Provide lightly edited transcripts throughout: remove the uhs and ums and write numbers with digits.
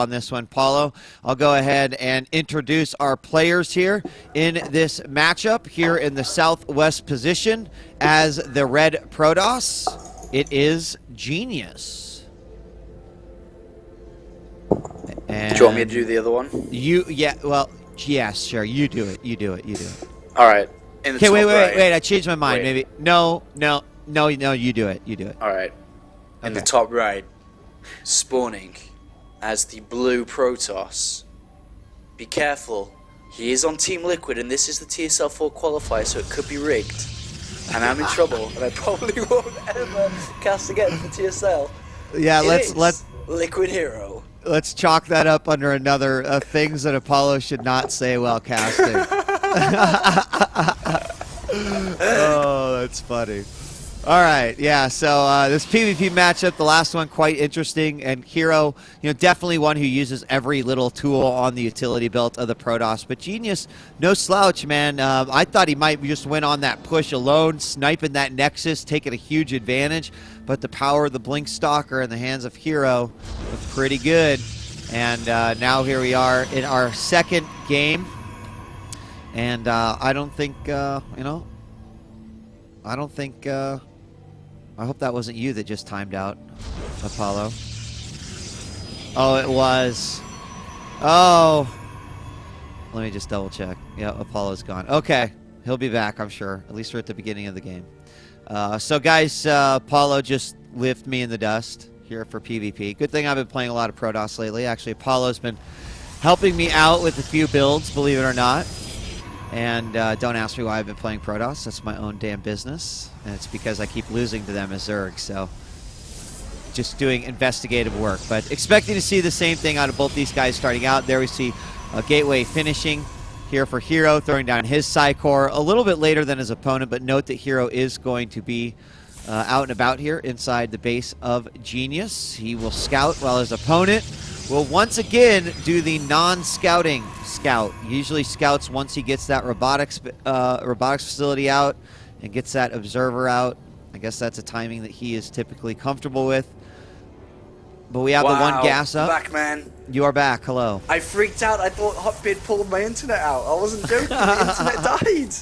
on this one. Paulo, I'll go ahead and introduce our players here in this matchup here in the southwest position as the red Protoss. It is Genius. And do you want me to do the other one? Yes, sure. You do it. All right. Okay, wait. I changed my mind. Maybe. No, you do it. All right. In the top right, spawning as the blue Protoss. Be careful. He is on Team Liquid, and this is the TSL4 qualifier, so it could be rigged. And I'm in trouble, and I probably won't ever cast again for TSL. Yeah, let's Liquid.HerO. Let's chalk that up under another things that Apollo should not say while casting. Oh, that's funny. All right, yeah, so this PvP matchup, the last one, quite interesting, and HerO, definitely one who uses every little tool on the utility belt of the Protoss, but Genius, no slouch, man. I thought he might just win on that push alone, sniping that Nexus, taking a huge advantage, but the power of the Blink Stalker in the hands of HerO was pretty good, and now here we are in our second game, and I hope that wasn't you that just timed out, Apollo. Oh, it was. Oh. Let me just double check. Yeah, Apollo's gone. Okay. He'll be back, I'm sure. At least we're at the beginning of the game. So, guys, Apollo just left me in the dust here for PvP. Good thing I've been playing a lot of Protoss lately. Actually, Apollo's been helping me out with a few builds, believe it or not. And don't ask me why I've been playing Protoss. That's my own damn business. And it's because I keep losing to them as Zerg. So just doing investigative work. But expecting to see the same thing out of both these guys starting out. There we see a Gateway finishing here for HerO, throwing down his Psycore a little bit later than his opponent. But note that HerO is going to be out and about here inside the base of Genius. He will scout while his opponent will once again do the non-scouting scout. He usually scouts once he gets that robotics facility out and gets that observer out. I guess that's a timing that he is typically comfortable with. But we have the one gas up. Back, man. You are back. Hello. I freaked out. I thought Hotbid pulled my internet out. I wasn't joking. The internet died.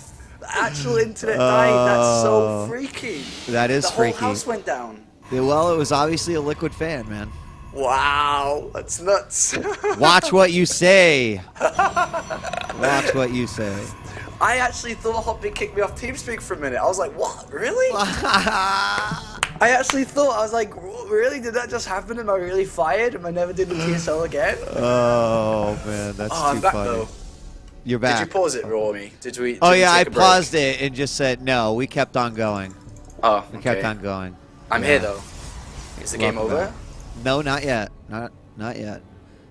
The actual internet died. That's so freaky. That is freaky. The whole house went down. Yeah, well, it was obviously a Liquid fan, man. Wow, that's nuts. Watch what you say. Watch what you say. I actually thought Hotbit kicked me off TeamSpeak for a minute. I was like, what? Really? I actually thought, I was like, really? Did that just happen? Am I really fired? Am I never doing the TSL again? Oh, man, that's too I'm back, funny. though. You're back. Did you pause it, Romy? Did we I take a paused break? it and just said, no, we kept on going. Oh, We kept on going. I'm here, though. Is the game over? No, not yet. Not yet.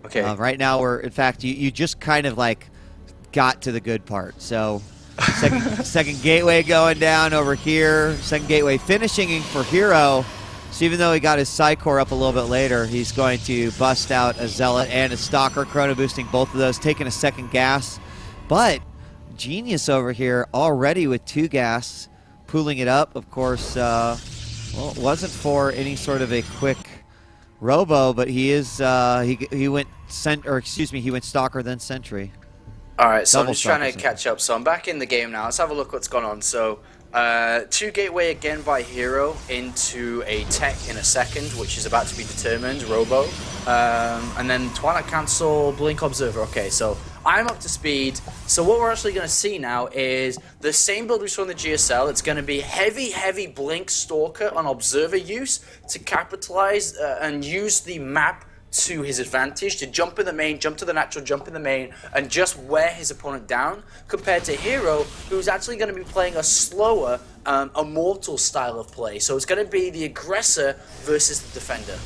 Okay. Right now, in fact, you just kind of like got to the good part. So, second gateway going down over here. Second gateway finishing for HerO. So even though he got his Psycore up a little bit later, he's going to bust out a Zealot and a Stalker, chrono boosting both of those, taking a second gas. But Genius over here already with 2 gas, pooling it up. Of course, well, it wasn't for any sort of a quick Robo, but he is he went he went Stalker then Sentry. All right, so I'm Double just trying to Stalker catch up. So I'm back in the game now. Let's have a look what's going on. So 2 gateway again by HerO into a tech in a second, which is about to be determined, Robo. And then Twilight Cancel, Blink Observer. Okay, so I'm up to speed. So what we're actually going to see now is the same build we saw in the GSL. It's going to be heavy Blink Stalker on Observer use to capitalize and use the map to his advantage, to jump in the main, jump to the natural, jump in the main, and just wear his opponent down, compared to HerO, who's actually going to be playing a slower, immortal style of play. So it's going to be the aggressor versus the defender.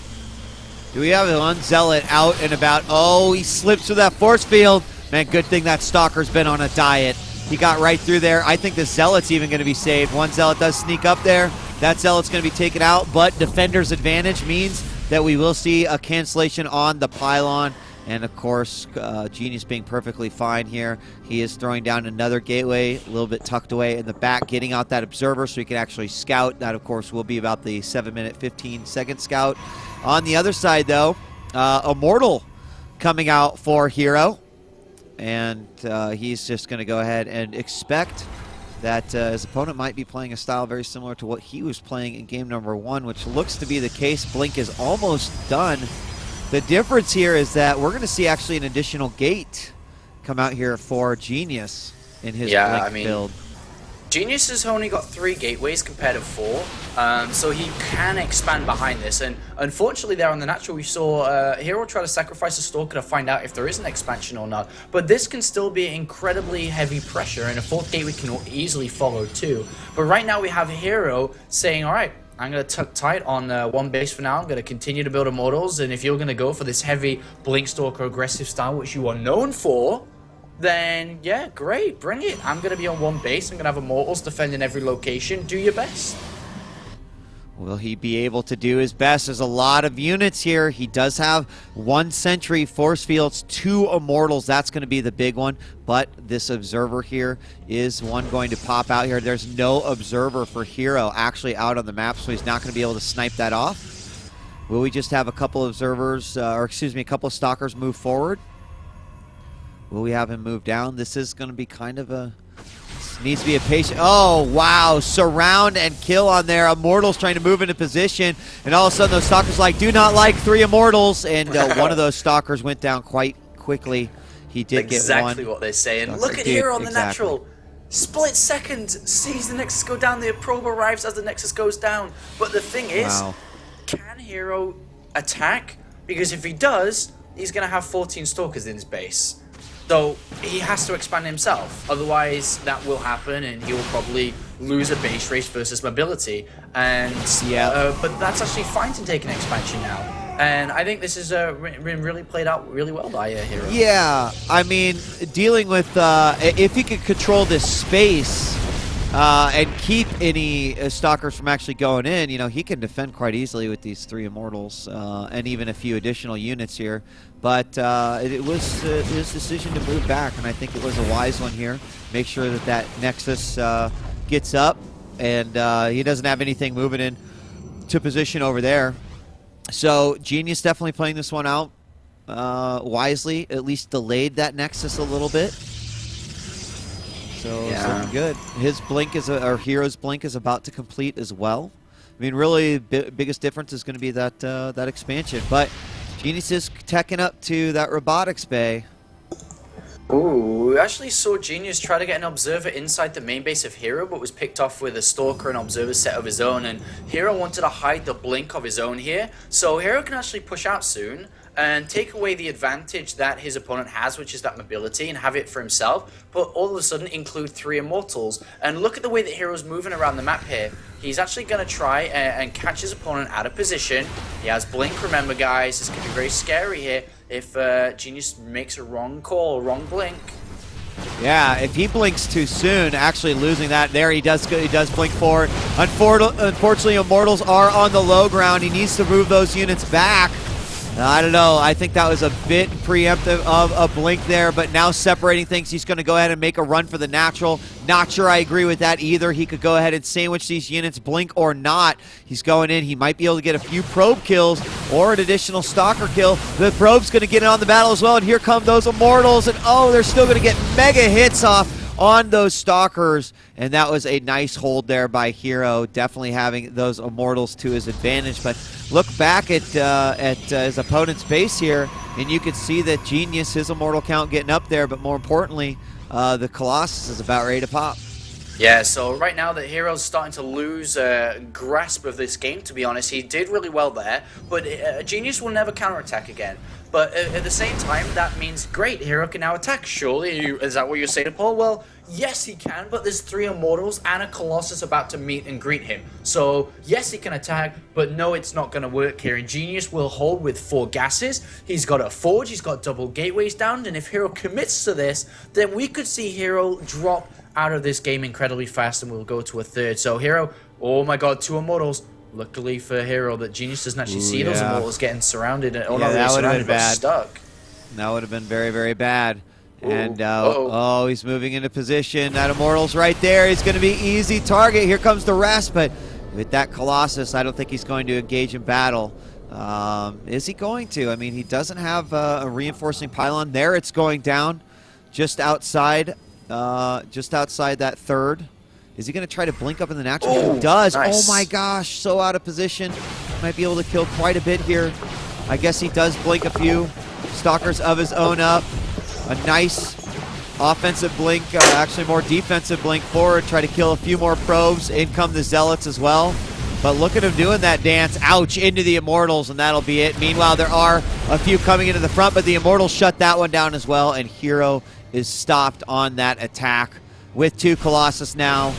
Do we have one Zealot out and about? Oh, he slips through that force field. Man, good thing that Stalker's been on a diet. He got right through there. I think the Zealot's even going to be saved. One Zealot does sneak up there. That Zealot's going to be taken out, but defender's advantage means that we will see a cancellation on the pylon. And, of course, Genius being perfectly fine here. He is throwing down another gateway, a little bit tucked away in the back, getting out that observer so he can actually scout. That, of course, will be about the 7-minute, 15-second scout. On the other side, though, Immortal coming out for Hero. And he's just going to go ahead and expect that his opponent might be playing a style very similar to what he was playing in game number 1, which looks to be the case. Blink is almost done. The difference here is that we're going to see actually an additional gate come out here for Genius in his Blink build. Genius has only got 3 gateways compared to 4, so he can expand behind this. And unfortunately there on the natural we saw Hero try to sacrifice a Stalker to find out if there is an expansion or not. But this can still be incredibly heavy pressure, and a 4th gateway can easily follow too. But right now we have Hero saying, alright, I'm going to tuck tight on 1 base for now. I'm going to continue to build Immortals, and if you're going to go for this heavy Blink Stalker aggressive style, which you are known for, then yeah, great, bring it. I'm going to be on 1 base. I'm going to have Immortals defending every location. Do your best. Will he be able to do his best? There's a lot of units here. He does have 1 Sentry, Force Fields, 2 Immortals. That's going to be the big one. But this Observer here is one going to pop out here. There's no Observer for Hero actually out on the map, so he's not going to be able to snipe that off. Will we just have a couple Observers, or excuse me, a couple of Stalkers move forward? Will we have him move down? This is going to be kind of a... Needs to be a patient. Oh, wow. Surround and kill on there. Immortals trying to move into position. And all of a sudden, those Stalkers like, do not like 3 Immortals. And one of those Stalkers went down quite quickly. He did get one. Exactly what they're saying. Look at Hero on the natural. Split second. Sees the Nexus go down. The probe arrives as the Nexus goes down. But the thing is, can Hero attack? Because if he does, he's going to have 14 Stalkers in his base. So he has to expand himself, otherwise that will happen and he will probably lose a base race versus mobility. And but that's actually fine to take an expansion now. And I think this has been really played out really well by Hero. Yeah, I mean, dealing with, if he could control this space and keep any Stalkers from actually going in, you know, he can defend quite easily with these 3 Immortals and even a few additional units here. But it was his decision to move back, and I think it was a wise one here. Make sure that that Nexus gets up, and he doesn't have anything moving in to position over there. So Genius definitely playing this one out wisely, at least delayed that Nexus a little bit. So it's looking good. His Blink is, or Hero's Blink is about to complete as well. I mean, really, biggest difference is going to be that that expansion. But Genius is teching up to that Robotics Bay. Ooh, we actually saw Genius try to get an Observer inside the main base of Hero, but was picked off with a Stalker and Observer set of his own. And Hero wanted to hide the Blink of his own here. So Hero can actually push out soon and take away the advantage that his opponent has, which is that mobility, and have it for himself, but all of a sudden include 3 Immortals. And look at the way that Hero's moving around the map here. He's actually going to try and catch his opponent out of position. He has Blink, remember guys, this could be very scary here if Genius makes a wrong call, wrong Blink. Yeah, if he blinks too soon, actually losing that there, he does blink forward. Unfortunately, Immortals are on the low ground. He needs to move those units back. I don't know. I think that was a bit preemptive of a blink there, but now separating things, he's going to go ahead and make a run for the natural. Not sure I agree with that either. He could go ahead and sandwich these units, blink or not. He's going in. He might be able to get a few probe kills or an additional Stalker kill. The probe's going to get in on the battle as well, and here come those Immortals, and oh, they're still going to get mega hits off on those Stalkers, and that was a nice hold there by Hero, definitely having those Immortals to his advantage. But look back at his opponent's base here, and you can see that Genius, his Immortal count getting up there, but more importantly, the Colossus is about ready to pop. Yeah, so right now the Hero's starting to lose grasp of this game, to be honest. He did really well there, but Genius will never counterattack again. But at the same time, that means, great, Hero can now attack. Surely, is that what you're saying, Paul? Well, yes, he can, but there's 3 Immortals and a Colossus about to meet and greet him. So, yes, he can attack, but no, it's not going to work here. And Genius will hold with 4 gases. He's got a Forge, he's got double gateways down, and if Hero commits to this, then we could see Hero drop out of this game incredibly fast, and we'll go to a 3rd. So, Hero, oh my god, 2 Immortals. Luckily for Hero that Genius doesn't actually see those Immortals getting surrounded. Or not really surrounded, but stuck. That would have been very, very bad. And, oh, he's moving into position. That Immortal's right there. He's going to be easy target. Here comes the rest, but with that Colossus, I don't think he's going to engage in battle. Is he going to? I mean, he doesn't have a reinforcing pylon. There it's going down just outside that third. Is he going to try to blink up in the natural? Ooh, He does. nice. Oh my gosh, so out of position. Might be able to kill quite a bit here. I guess he does blink a few stalkers of his own up. A nice offensive blink, actually more defensive blink forward. Try to kill a few more probes. In come the Zealots as well. But look at him doing that dance. Ouch, into the Immortals, and that'll be it. Meanwhile, there are a few coming into the front, but the Immortals shut that one down as well, and Hero is stopped on that attack. With 2 Colossus now,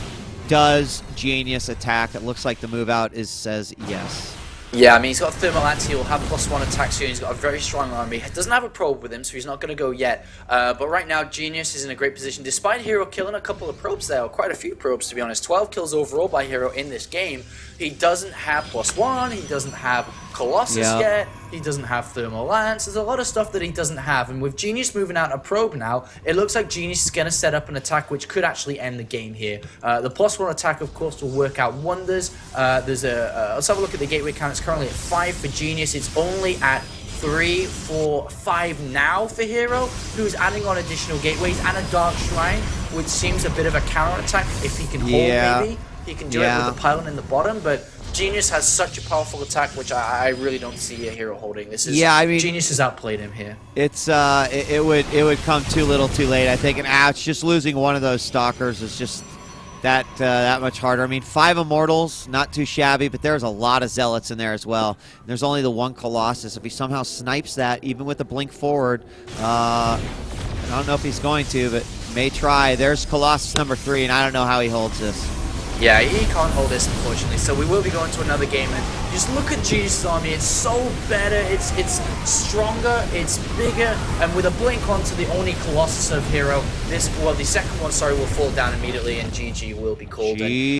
does Genius attack? It looks like the move out says yes. Yeah, I mean, he's got a Thermal Lance, he'll have +1 attack soon, he's got a very strong army. He doesn't have a probe with him, so he's not going to go yet. But right now, Genius is in a great position, despite Hero killing a couple of probes there, or quite a few probes to be honest. 12 kills overall by Hero in this game. He doesn't have +1, he doesn't have Colossus yet, he doesn't have Thermal Lance. There's a lot of stuff that he doesn't have, and with Genius moving out a probe now, it looks like Genius is going to set up an attack which could actually end the game here. The +1 attack, of course, will work out wonders. Let's have a look at the gateway count. It's currently at 5 for Genius. It's only at 3, 4, 5 now for Hero, who's adding on additional gateways and a Dark Shrine, which seems a bit of a counter-attack if he can hold, maybe. He can do it with the pylon in the bottom, but Genius has such a powerful attack, which I really don't see a Hero holding. This is Genius has outplayed him here. It's it would come too little, too late. I think, and ouch, just losing one of those stalkers is just that much harder. I mean, 5 Immortals, not too shabby, but there's a lot of Zealots in there as well. And there's only the 1 Colossus. If he somehow snipes that, even with the blink forward, I don't know if he's going to, but may try. There's Colossus number 3, and I don't know how he holds this. Yeah, he can't hold this, unfortunately, so we will be going to another game, and just look at Genius' army. It's so better, it's stronger, it's bigger, and with a blink onto the only Colossus of Hero, the second one, sorry, will fall down immediately, and GG will be called.